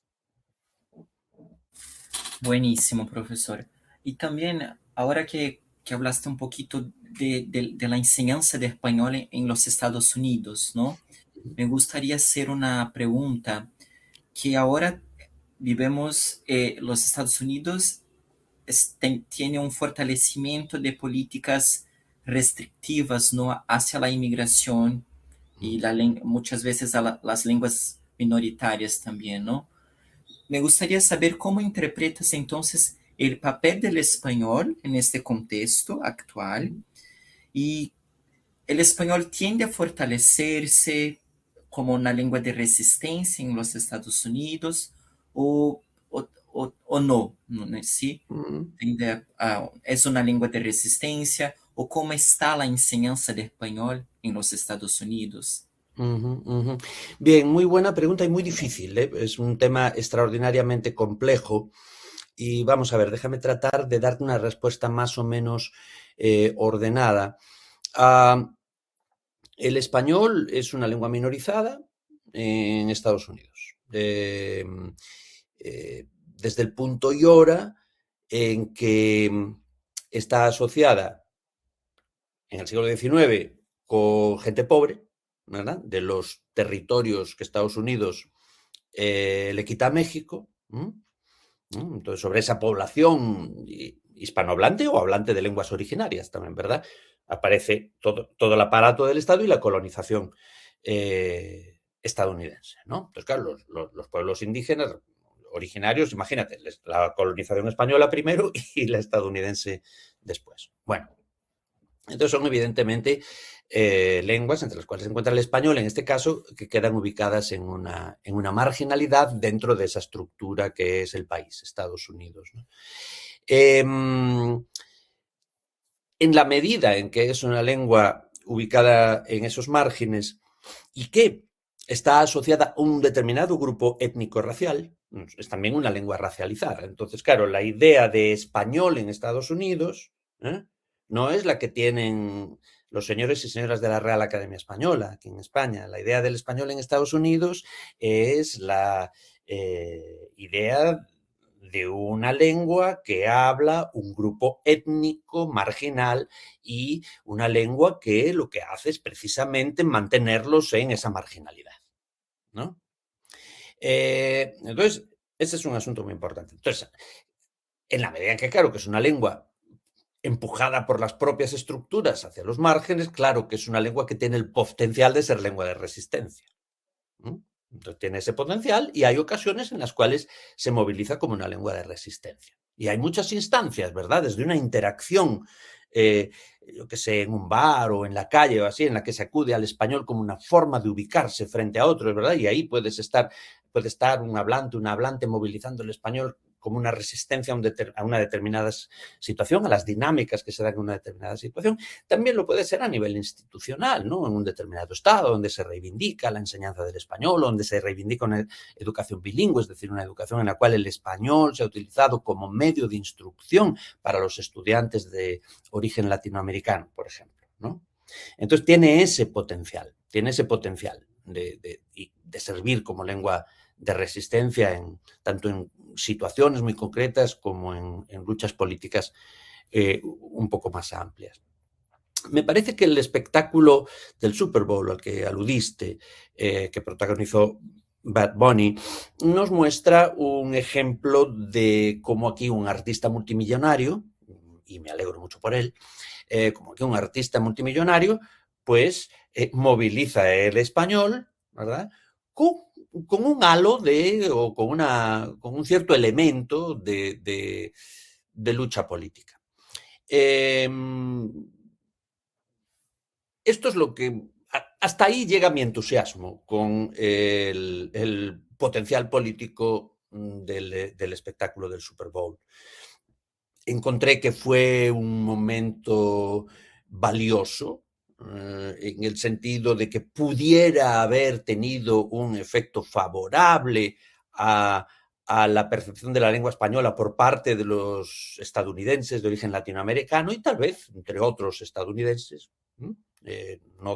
Buenísimo, profesor. Y también, ahora que hablaste un poquito de la enseñanza de español en los Estados Unidos, ¿no? Me gustaría hacer una pregunta que ahora vivemos, los Estados Unidos tiene un fortalecimiento de políticas restrictivas, ¿no?, hacia la inmigración y muchas veces las lenguas minoritarias también, ¿no? Me gustaría saber cómo interpretas entonces el papel del español en este contexto actual y el español tiende a fortalecerse como una lengua de resistencia en los Estados Unidos o no, ¿no? ¿Sí?
Mm,
¿Es una lengua de resistencia o cómo está la enseñanza de español en los Estados Unidos?
ujú, ujú. Bien, muy buena pregunta y muy difícil, ¿eh? Es un tema extraordinariamente complejo y vamos a ver, déjame tratar de darte una respuesta más o menos ordenada. Ah, el español es una lengua minorizada en Estados Unidos. Desde el punto y hora en que está asociada en el siglo XIX con gente pobre, ¿verdad? De los territorios que Estados Unidos le quita a México. Entonces, sobre esa población hispanohablante o hablante de lenguas originarias también, ¿verdad? Aparece todo el aparato del Estado y la colonización estadounidense, ¿no? Entonces, claro, los pueblos indígenas originarios, imagínate, la colonización española primero y la estadounidense después. Bueno, entonces son evidentemente lenguas entre las cuales se encuentra el español, en este caso, que quedan ubicadas en una marginalidad dentro de esa estructura que es el país, Estados Unidos, ¿no? En la medida en que es una lengua ubicada en esos márgenes y que está asociada a un determinado grupo étnico-racial, es también una lengua racializada. Entonces, claro, la idea de español en Estados Unidos no es la que tienen los señores y señoras de la Real Academia Española aquí en España. La idea del español en Estados Unidos es la idea de una lengua que habla un grupo étnico marginal y una lengua que lo que hace es precisamente mantenerlos en esa marginalidad, ¿no? Entonces, ese es un asunto muy importante. Entonces, en la medida en que, claro, que es una lengua empujada por las propias estructuras hacia los márgenes, claro que es una lengua que tiene el potencial de ser lengua de resistencia. Entonces tiene ese potencial y hay ocasiones en las cuales se moviliza como una lengua de resistencia. Y hay muchas instancias, ¿verdad? Desde una interacción, yo que sé, en un bar o en la calle o así, en la que se acude al español como una forma de ubicarse frente a otros, ¿verdad? Y ahí puede estar un hablante movilizando el español como una resistencia a una determinada situación, a las dinámicas que se dan en una determinada situación. También lo puede ser a nivel institucional, ¿no? En un determinado estado donde se reivindica la enseñanza del español, donde se reivindica una educación bilingüe, es decir, una educación en la cual el español se ha utilizado como medio de instrucción para los estudiantes de origen latinoamericano, por ejemplo, ¿no? Entonces tiene ese potencial de servir como lengua de resistencia tanto en situaciones muy concretas como en luchas políticas un poco más amplias. Me parece que el espectáculo del Super Bowl al que aludiste, que protagonizó Bad Bunny, nos muestra un ejemplo de cómo aquí un artista multimillonario, y me alegro mucho por él, como aquí un artista multimillonario, pues moviliza el español, ¿verdad? Con, con un halo o con un cierto elemento de lucha política. Eh, Esto es lo que... Hasta ahí llega mi entusiasmo con el potencial político del espectáculo del Super Bowl. Encontré que fue un momento valioso, en el sentido de que pudiera haber tenido un efecto favorable a la percepción de la lengua española por parte de los estadounidenses de origen latinoamericano y tal vez, entre otros estadounidenses, no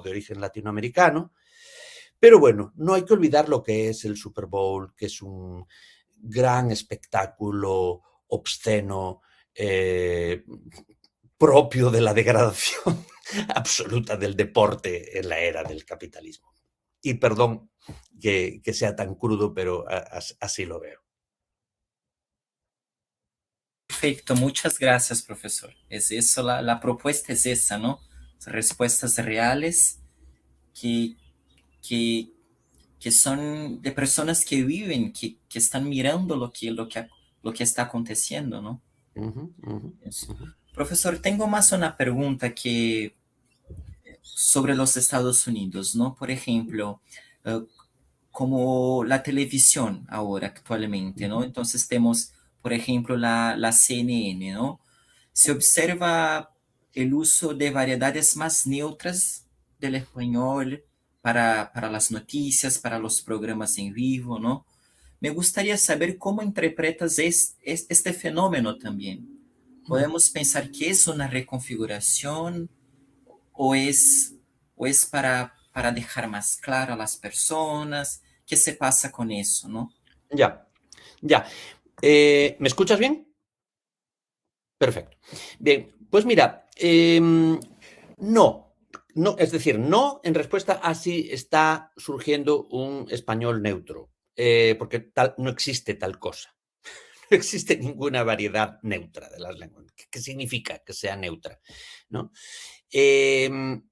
de origen latinoamericano. Pero bueno, no hay que olvidar lo que es el Super Bowl, que es un gran espectáculo obsceno, eh, propio de la degradación absoluta del deporte en la era del capitalismo. Y perdón que sea tan crudo, pero así lo veo.
Perfecto, muchas gracias, profesor. Es eso, la propuesta es esa, ¿no? Respuestas reales que, que, que son de personas que viven, que están mirando lo que está aconteciendo, ¿no?
Uh -huh, uh -huh,
Eso.
uh -huh.
Profesor, tengo más una pregunta que sobre los Estados Unidos, ¿no? Por ejemplo, eh, como la televisión ahora actualmente, ¿no? Entonces tenemos, por ejemplo, la CNN, ¿no? Se observa el uso de variedades más neutras del español para las noticias, para los programas en vivo, ¿no? Me gustaría saber cómo interpretas este fenómeno también. ¿Podemos pensar que es una reconfiguración o o es para dejar más claro a las personas? ¿Qué se pasa con eso, no?
Ya, ya. ¿Me escuchas bien? Perfecto. Bien, pues mira, no, no, es decir, no en respuesta a si está surgiendo un español neutro, porque no existe tal cosa. No existe ninguna variedad neutra de las lenguas. ¿Qué significa que sea neutra? ¿No? Em,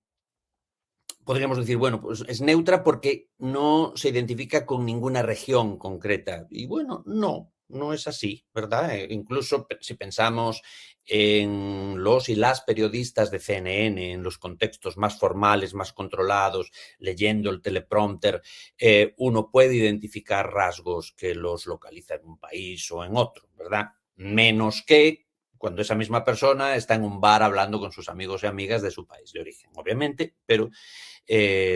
Podríamos decir, bueno, pues es neutra porque no se identifica con ninguna región concreta. Y bueno, no, no es así, ¿verdad? Incluso si pensamos en los y las periodistas de CNN, en los contextos más formales, más controlados, leyendo el teleprompter, uno puede identificar rasgos que los localiza en un país o en otro, ¿verdad? Menos que cuando esa misma persona está en un bar hablando con sus amigos y amigas de su país de origen, obviamente, pero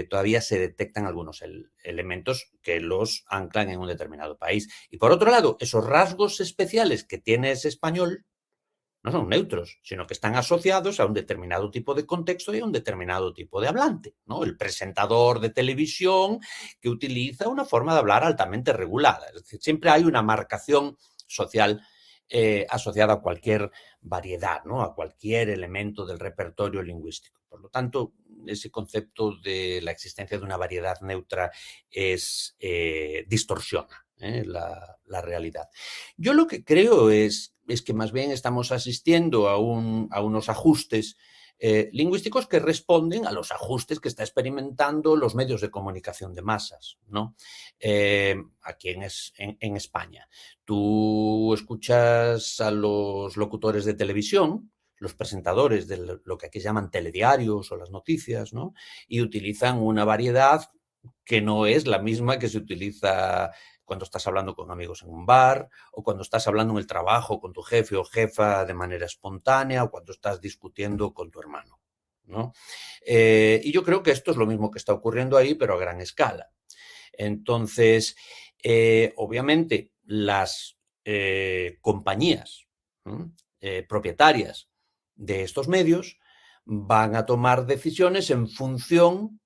todavía se detectan algunos elementos que los anclan en un determinado país. Y por otro lado, esos rasgos especiales que tiene ese español no son neutros, sino que están asociados a un determinado tipo de contexto y a un determinado tipo de hablante, ¿no? El presentador de televisión que utiliza una forma de hablar altamente regulada. Es decir, siempre hay una marcación social asociada a cualquier variedad, ¿no? A cualquier elemento del repertorio lingüístico. Por lo tanto, ese concepto de la existencia de una variedad neutra distorsiona la realidad. Yo lo que creo es que más bien estamos asistiendo a unos ajustes lingüísticos que responden a los ajustes que está experimentando los medios de comunicación de masas, ¿no? Aquí en España. Tú escuchas a los locutores de televisión, los presentadores de lo que aquí llaman telediarios o las noticias, ¿no? Y utilizan una variedad que no es la misma que se utiliza cuando estás hablando con amigos en un bar, o cuando estás hablando en el trabajo con tu jefe o jefa de manera espontánea, o cuando estás discutiendo con tu hermano, ¿no? Y yo creo que esto es lo mismo que está ocurriendo ahí, pero a gran escala. Entonces, obviamente, las compañías propietarias de estos medios van a tomar decisiones en función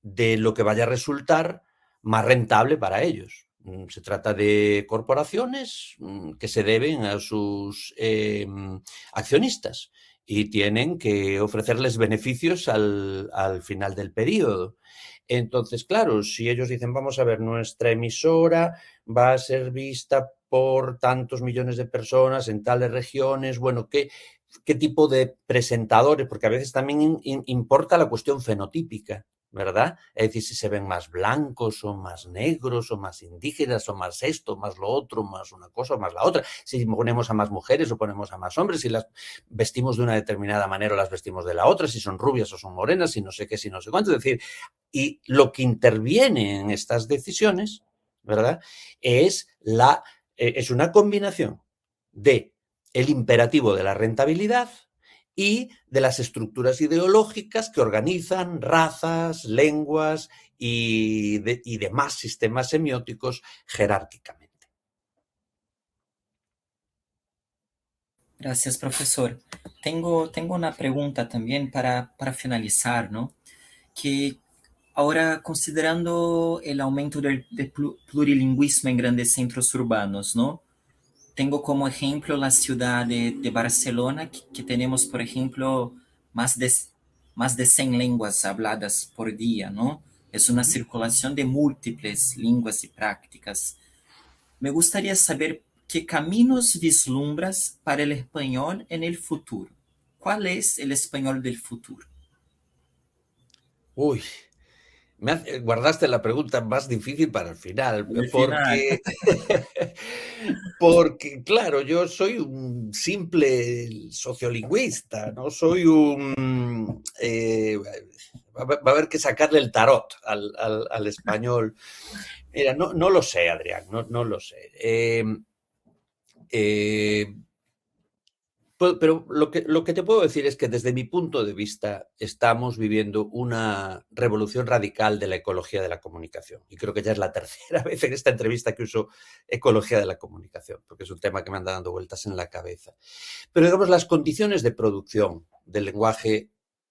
de lo que vaya a resultar más rentable para ellos. Se trata de corporaciones que se deben a sus accionistas y tienen que ofrecerles beneficios al final del periodo. Entonces, claro, si ellos dicen, vamos a ver, nuestra emisora va a ser vista por tantos millones de personas en tales regiones, bueno, ¿qué tipo de presentadores? Porque a veces también importa la cuestión fenotípica, ¿verdad? Es decir, si se ven más blancos o más negros o más indígenas o más esto, más lo otro, más una cosa o más la otra. Si ponemos a más mujeres o ponemos a más hombres, si las vestimos de una determinada manera o las vestimos de la otra, si son rubias o son morenas, si no sé qué, si no sé cuánto. Es decir, y lo que interviene en estas decisiones, ¿verdad? Es una combinación de el imperativo de la rentabilidad y de las estructuras ideológicas que organizan razas, lenguas y demás sistemas semióticos jerárquicamente.
Gracias, profesor. Tengo una pregunta también para finalizar, ¿no? Que ahora, considerando el aumento del plurilingüismo en grandes centros urbanos, ¿no? Tengo como ejemplo la ciudad de Barcelona, que tenemos, por ejemplo, más de, más de 100 lenguas habladas por día, ¿no? Es una circulación de múltiples lenguas y prácticas. Me gustaría saber qué caminos vislumbras para el español en el futuro. ¿Cuál es el español del futuro?
Uy, Guardaste la pregunta más difícil para el final,
Al final.
porque, porque, claro, yo soy un simple sociolingüista, no soy un... va a haber que sacarle el tarot al español. Mira, no lo sé, Adrián, no lo sé. Eh, pero lo que te puedo decir es que desde mi punto de vista estamos viviendo una revolución radical de la ecología de la comunicación. Y creo que ya es la tercera vez en esta entrevista que uso ecología de la comunicación, porque es un tema que me anda dando vueltas en la cabeza. Pero digamos, las condiciones de producción del lenguaje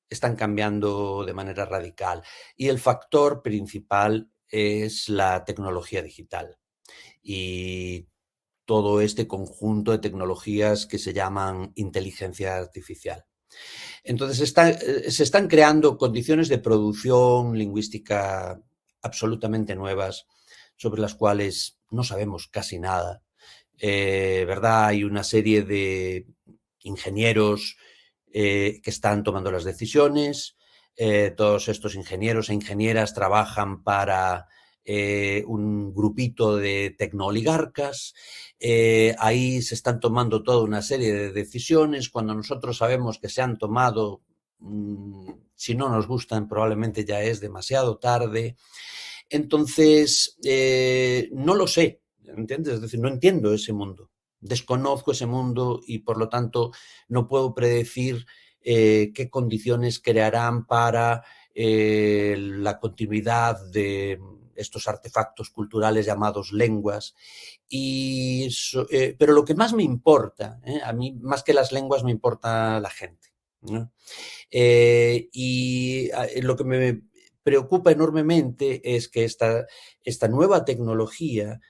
están cambiando de manera radical y el factor principal es la tecnología digital. Y todo este conjunto de tecnologías que se llaman inteligencia artificial. Entonces, se están creando condiciones de producción lingüística absolutamente nuevas, sobre las cuales no sabemos casi nada. ¿Verdad? Hay una serie de ingenieros que están tomando las decisiones. Todos estos ingenieros e ingenieras trabajan para un grupito de tecnooligarcas. Ahí se están tomando toda una serie de decisiones. Cuando nosotros sabemos que se han tomado, si no nos gustan, probablemente ya es demasiado tarde. Entonces, no lo sé, ¿entiendes? Es decir, no entiendo ese mundo. Desconozco ese mundo y, por lo tanto, no puedo predecir qué condiciones crearán para la continuidad de estos artefactos culturales llamados lenguas. Pero lo que más me importa, a mí más que las lenguas me importa la gente, ¿no? Y lo que me preocupa enormemente es que esta nueva tecnología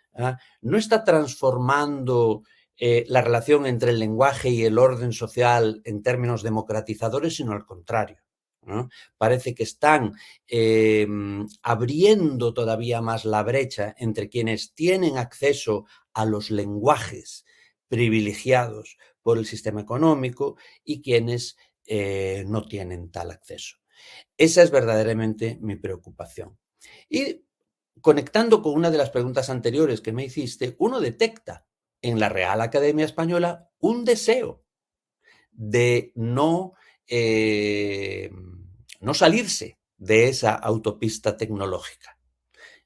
no está transformando la relación entre el lenguaje y el orden social en términos democratizadores, sino al contrario, ¿no? Parece que están abriendo todavía más la brecha entre quienes tienen acceso a los lenguajes privilegiados por el sistema económico y quienes no tienen tal acceso. Esa es verdaderamente mi preocupación. Y conectando con una de las preguntas anteriores que me hiciste, uno detecta en la Real Academia Española un deseo de no salirse de esa autopista tecnológica.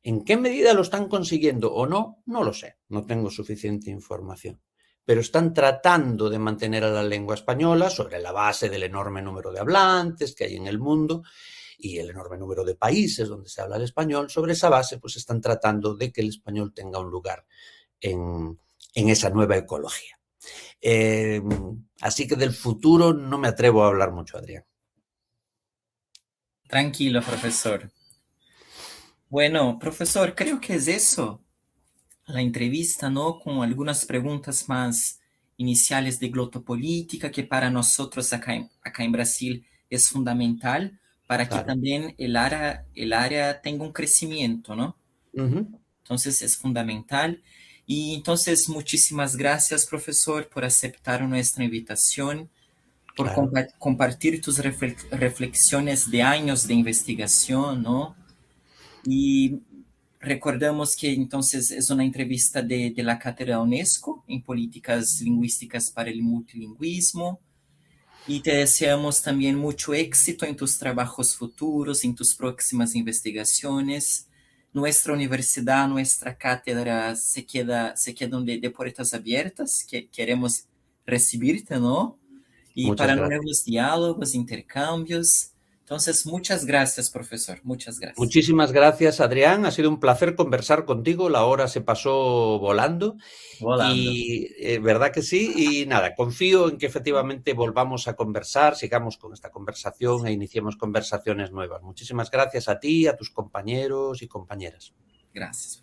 ¿En qué medida lo están consiguiendo o no? No lo sé, no tengo suficiente información. Pero están tratando de mantener a la lengua española sobre la base del enorme número de hablantes que hay en el mundo y el enorme número de países donde se habla el español. Sobre esa base, pues están tratando de que el español tenga un lugar en esa nueva ecología. Así que del futuro no me atrevo a hablar mucho, Adrián.
Tranquilo, profesor. Bueno, profesor, creo que es eso, la entrevista, ¿no? Con algunas preguntas más iniciales de glotopolítica, que para nosotros acá en Brasil es fundamental para que
Claro.
también el área tenga un crecimiento, ¿no?
Uh-huh.
Entonces es fundamental. Y entonces muchísimas gracias, profesor, por aceptar nuestra invitación, por
Claro.
compartir tus reflexiones de años de investigación, ¿no? Y recordamos que entonces es una entrevista de la Cátedra UNESCO en Políticas Lingüísticas para el Multilingüismo. Y te deseamos también mucho éxito en tus trabajos futuros, en tus próximas investigaciones. Nuestra universidad, nuestra cátedra se quedan de puertas abiertas, que queremos recibirte, ¿no? Y
Muchas
para
gracias.
nuevos diálogos, intercambios. Entonces, muchas gracias, profesor. Muchas gracias.
Muchísimas gracias, Adrián. Ha sido un placer conversar contigo. La hora se pasó volando
Volando.
y verdad que sí. Y nada, confío en que efectivamente volvamos a conversar, sigamos con esta conversación e iniciemos conversaciones nuevas. Muchísimas gracias a ti, a tus compañeros y compañeras.
Gracias.